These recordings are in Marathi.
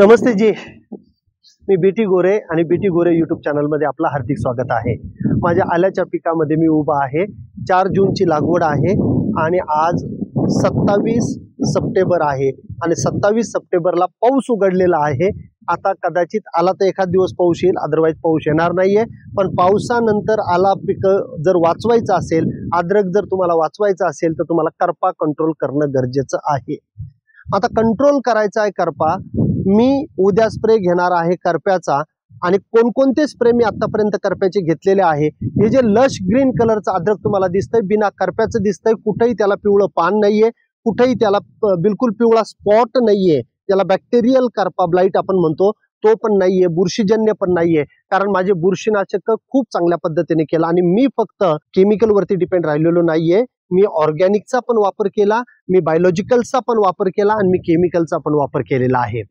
नमस्ते जी, मी बीटी गोरे आणि बीटी गोरे यूट्यूब चॅनलमध्ये आपलं हार्दिक स्वागत आहे। माझ्या आल्याच्या पिकामध्ये मी उभा आहे। 4 जूनची लागवड आहे आणि आज 27 सप्टेंबर आहे आणि 27 सप्टेंबरला पाऊस उघडलेला आहे। आता कदाचित आला तर एखाद दिवस पाऊस येईल, अदरवाइज पाऊस येणार नाहीये। पण पावसानंतर आला पीक जर वाचवायचं असेल, अद्रक जर तुम्हाला वाचवायचं असेल तर तुम्हाला करपा कंट्रोल करणं गरजेचं आहे। आता कंट्रोल करायचा आहे करपा, मी उद्या स्प्रे घेणार आहे करप्याचा आणि कोणकोणते स्प्रे मी आतापर्यंत करप्याचे घेतलेले आहे। हे जे लश ग्रीन कलरचं अद्रक तुम्हाला दिसतंय, बिना करप्याचं दिसतंय, कुठेही त्याला पिवळं पान नाहीये, कुठेही त्याला बिलकुल पिवळा स्पॉट नाहीये, त्याला बॅक्टेरियल करपा ब्लाइट आपण म्हणतो तो पण नाहीये, बुरशीजन्य पण नाहीये। कारण माझे बुरशीनाशक खूप चांगल्या पद्धतीने केला आणि मी फक्त केमिकल वरती डिपेंड राहिलेलो नाहीये। मी ऑर्गॅनिकचा पण वापर केला, मी बायोलॉजिकलचा पण वापर केला आणि मी केमिकलचा पण वापर केलेला आहे।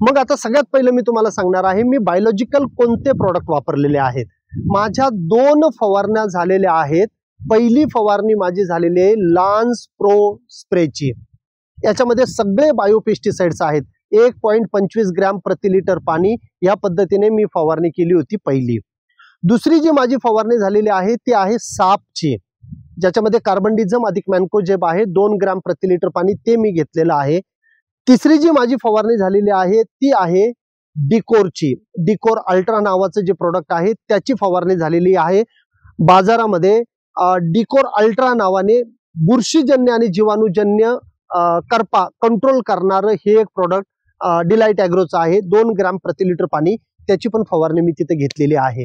मग आता सगळ्यात पहिले मी तुम्हाला सांगणार आहे मी बायोलॉजिकल कोणते प्रोडक्ट वापरलेले आहेत। माझ्या 2 फवारण्या झालेल्या आहेत। पहिली फवारणी माझी झालेली आहे लान्स प्रो स्प्रेची। याच्यामध्ये सगळे बायोपेस्टिसाइड्स आहेत। 1.25 ग्रॅम प्रति लिटर पाणी या पद्धतीने मी फवारणी केली होती पहिली। दुसरी जी माझी फवारणी झालेली आहे ती आहे सापची, ज्याच्यामध्ये कार्बनडिझम अधिक मॅन्कोजेब आहे। 2 ग्रॅम प्रति लिटर पाणी ते मी घेतलेलं आहे। तिसरी जी माझी फवारणी झालेली आहे ती आहे डिकोरची। डिकोर अल्ट्रा नावाचं जे प्रोडक्ट आहे त्याची फवारणी झालेली आहे। बाजारामध्ये डिकोर अल्ट्रा नावाने बुरशीजन्य आणि जीवाणूजन्य करपा कंट्रोल करणारं हे एक प्रोडक्ट डिलाइट ॲग्रोचं आहे। 2 ग्रॅम प्रति लिटर पाणी त्याची पण फवारणी मी तिथे घेतलेली आहे।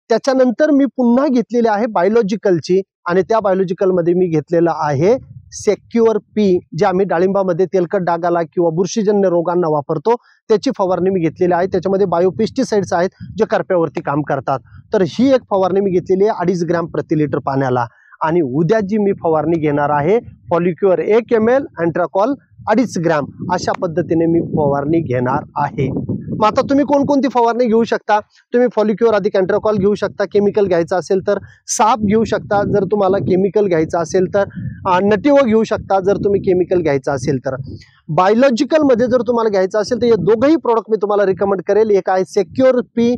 त्याच्यानंतर मी पुन्हा घेतलेली आहे बायोलॉजिकलची आणि त्या बायोलॉजिकल मध्ये मी घेतलेलं आहे सेक्युअर पी, जे आम्ही डाळिंबामध्ये तेलकट डागाला किंवा बुरशीजन्य रोगांना वापरतो त्याची फवारणी मी घेतलेली आहे। त्याच्यामध्ये बायोपेस्टिसाइड्स आहेत जे करप्यावरती काम करतात। तर ही एक फवारणी मी घेतलेली आहे 2.5 ग्रॅम प्रति लिटर पाण्याला। आणि उद्या जी मी फवारणी घेणार आहे फॉलिक्युअर 1 ml अँट्राकॉल 2.5 ग्रॅम अशा पद्धतीने मी फवारणी घेणार आहे। मग आता तुम्ही कोणकोणती फवारणी घेऊ शकता? तुम्ही फॉलिक्युअर अधिक अँट्राकॉल घेऊ शकता, केमिकल घ्यायचं असेल तर साप घेऊ शकता, जर तुम्हाला केमिकल घ्यायचं असेल तर नटिव घेऊ शकता, जर तुम्ही केमिकल घ्यायचं असेल तर। बायोलॉजिकल मध्ये जर तुम्हाला घ्यायचं असेल तर हे दोघंही प्रोडक्ट मी तुम्हाला रिकमेंड करेल। एक आहे सेक्युअर पी,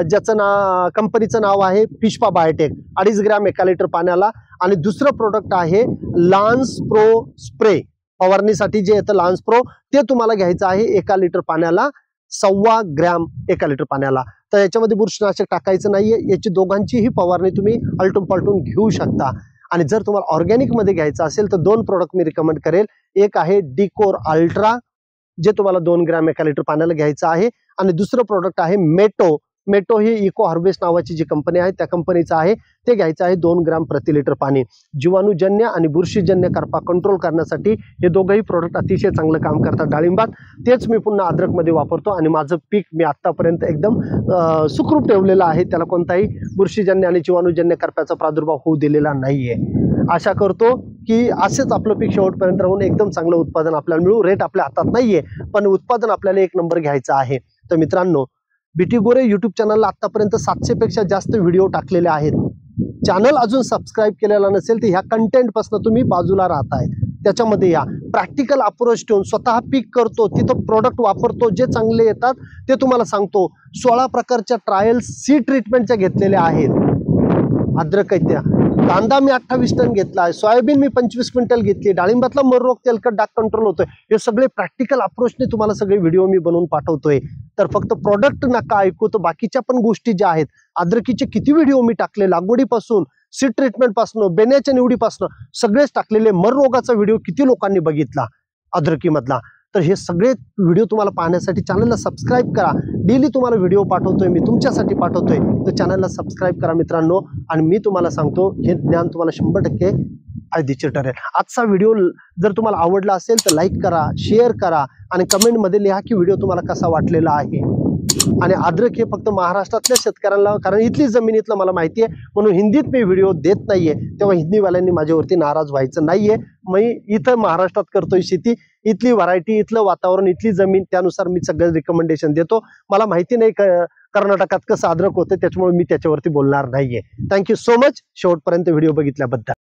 ज्याचं कंपनीचं नाव आहे पिशपा बायोटेक, 2.5 ग्रॅम 1 लिटर पाण्याला, आणि दुसरं प्रोडक्ट आहे लान्स प्रो स्प्रे फवारणीसाठी जे येतं लान्स प्रो, ते तुम्हाला घ्यायचं आहे 1 लिटर पाण्याला 1.25 ग्रॅम 1 लिटर पाण्याला। तर याच्यामध्ये बुरशीनाशक टाकायचं नाहीये, याची दोघांचीही फवारणी तुम्ही आलटून पालटून घेऊ शकता। आणि जर तुम्हाला ऑर्गॅनिक मध्ये घ्यायचं असेल तर 2 प्रोडक्ट मी रिकमेंड करेल। एक आहे डिकोर अल्ट्रा, जे तुम्हाला 2 ग्रॅम 1 लिटर पाण्याला घ्यायचं आहे, आणि दुसरं प्रोडक्ट आहे मेटो। मेटो ही इको हार्वेस्ट नावाची जी कंपनी आहे त्या कंपनीचं आहे, ते घ्यायचं आहे 2 ग्रॅम प्रति लिटर पाणी। जीवाणूजन्य आणि बुरशीजन्य करपा कंट्रोल करण्यासाठी हे दोघंही प्रोडक्ट अतिशय चांगलं काम करतात डाळिंबात। तेच मी पुन्हा अद्रकमध्ये वापरतो आणि माझं पीक मी आतापर्यंत एकदम सुखरूप ठेवलेलं आहे, त्याला कोणताही बुरशीजन्य आणि जीवाणूजन्य करप्याचा प्रादुर्भाव होऊ दिलेला नाहीये। आशा करतो की असेच आपलं पीक शेवटपर्यंत राहून एकदम चांगलं उत्पादन आपल्याला मिळू। रेट आपल्या हातात नाहीये, पण उत्पादन आपल्याला 1 नंबर घ्यायचं आहे। तर मित्रांनो, बीटी गोरे यूट्यूब चॅनलला आतापर्यंत 700 पेक्षा जास्त व्हिडिओ टाकलेले आहेत। चॅनल अजून सबस्क्राईब केलेला नसेल तर ह्या कंटेंट पासून तुम्ही बाजूला राहताय, त्याच्यामध्ये या प्रॅक्टिकल अप्रोच ठेवून स्वतः पीक करतो, तिथं प्रोडक्ट वापरतो, जे चांगले येतात ते तुम्हाला सांगतो। 16 प्रकारच्या ट्रायल्स सी ट्रीटमेंटच्या घेतलेल्या आहेत। अद्रक त्या कांदा मी 28 टन घेतला आहे, सोयाबीन मी 25 क्विंटल घेतली, डाळिंबातला मर रोग तेलकट डाग कंट्रोल होतोय। हे सगळे प्रॅक्टिकल अप्रोचने तुम्हाला सगळे व्हिडिओ मी बनवून पाठवतोय। तर फक्त प्रोडक्ट नका ऐकू, तर बाकीच्या पण गोष्टी ज्या आहेत, अद्रकीचे किती व्हिडिओ मी टाकले, लागवडीपासून सीड ट्रीटमेंट पासून बेण्याच्या निवडीपासून सगळेच टाकलेले। मर रोगाचा व्हिडिओ किती लोकांनी बघितला अद्रकीमधला, तर हे सगळे व्हिडिओ तुम्हाला पाहण्यासाठी चॅनलला सबस्क्राईब करा। डेली तुम्हाला व्हिडिओ पाठवतोय मी, तुमच्यासाठी पाठवतोय, तर चॅनलला सबस्क्राईब करा मित्रांनो। आणि मी तुम्हाला सांगतो हे ज्ञान तुम्हाला 100% फायदेशीर ठरेल। आजचा व्हिडिओ जर तुम्हाला आवडला असेल तर लाईक करा, शेअर करा आणि कमेंट मध्ये लिहा की व्हिडिओ तुम्हाला कसा वाटलेला आहे। आणि अद्रक हे फक्त महाराष्ट्रातल्या शेतकऱ्यांना, कारण इथली जमिनीतलं मला माहिती आहे म्हणून हिंदीत मी व्हिडिओ देत नाहीये, तेव्हा हिंदीवाल्यांनी माझ्यावरती नाराज व्हायचं नाहीये। मी इथं महाराष्ट्रात करतोय शेती, इथली व्हरायटी, इथलं वातावरण, इथली जमीन, त्यानुसार मी सगळं रिकमेंडेशन देतो। मला माहिती नाही कर्नाटकात कसं अद्रक होतं, त्याच्यामुळे मी त्याच्यावरती बोलणार नाहीये। थँक्यू सो मच शेवटपर्यंत व्हिडिओ बघितल्याबद्दल।